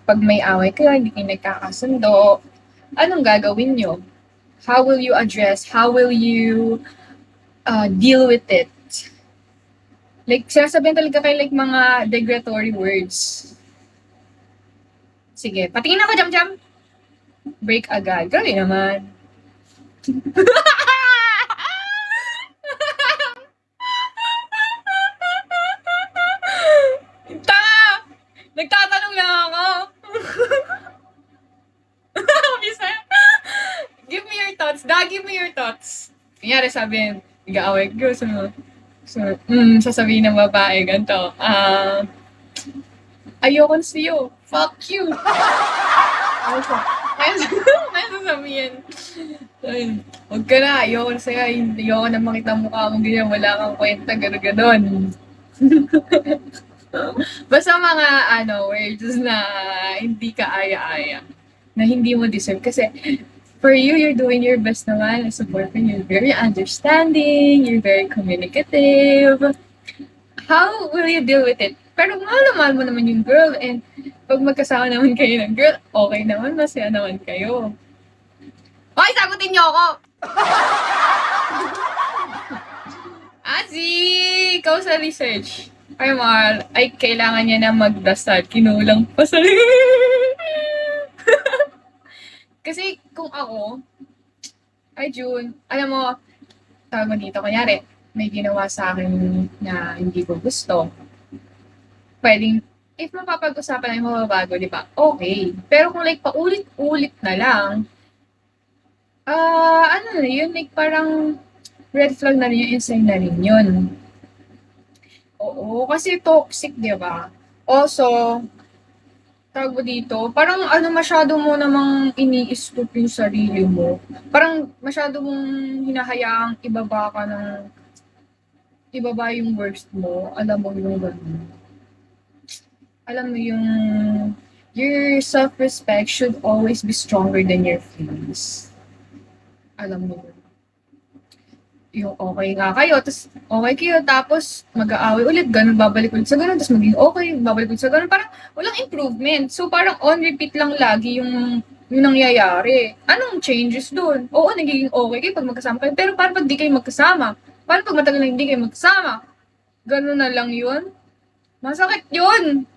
pag may away kayo, hindi kayo nagkakasundo, anong gagawin nyo? How will you address? How will you deal with it? Like, sinasabihan talaga kayo like mga derogatory words. Sige, patingin ako, Jam-Jam. Break agad. Grabe naman. Tanga! Nagtatanong lang ako. Bisa. Give me your thoughts. Give me your thoughts. Kunyari sabihin, nag-aaway ko. Sasabihin ng babae, ganito. Ayoko sa'yo. Fuck you. Kaya sasabihin. Huwag ka na. Ayoko na sa'yo. Ayoko na makita mukha mo ganyan. Wala kang kwenta. Gano'n. Basta mga words na hindi ka aya-aya. Na hindi mo deserve. Kasi for you, you're doing your best naman as a boyfriend. You're very understanding. You're very communicative. How will you deal with it? Pero mahal na mahal mo naman yung girl, and pag magkasama naman kayo ng girl, okay naman, masaya naman kayo. Okay, sagutin niyo ako! Azi! Ikaw sa research. Ay, mahal. Ay, kailangan niya na magdasal. Kinulang pa sa... Kasi kung ako, ay June, alam mo, tawag mo dito, kunyari, may ginawa sa akin na hindi ko gusto. Pwedeng, if mapapag-usapan ay mababago, di ba? Okay. Pero kung like paulit-ulit na lang, ano na yun, like parang red flag na rin yun, sign na rin yun. Oo, kasi toxic, di ba? Also, tawag mo dito, parang masyado mo namang ini-scoop yung sarili mo. Parang masyado mong hinahayaang ibaba yung worst mo. Alam mo yung gano'n. Alam mo yung your self-respect should always be stronger than your feelings. Alam mo yun. Yung okay nga kayo, tapos mag-aaway ulit, ganun, babalik ulit sa ganun, tapos maging okay, babalik ulit sa ganun, parang walang improvement. So parang on repeat lang lagi yung nangyayari. Anong changes doon? Oo, nagiging okay kayo pag magkasama kayo, pero parang pag di kayo magkasama, parang pag matagal na hindi kayo magkasama, ganun na lang yun. Masakit yun.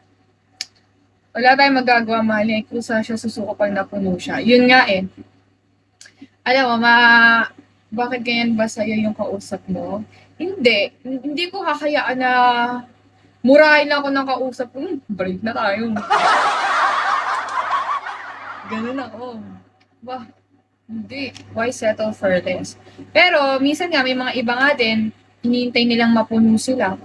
Wala tayong magagawa, mahal niya. Kusa siya, susuko pag napuno siya. Yun nga eh. Alam mo, bakit ganyan ba sa'yo yung kausap mo? Hindi. Hindi ko kakayaan na murahin ako ng kausap ko. Break na tayo. Ganun ako. Bah, hindi. Why settle for less? Pero, minsan nga, may mga iba nga din, hinihintay nilang mapuno sila.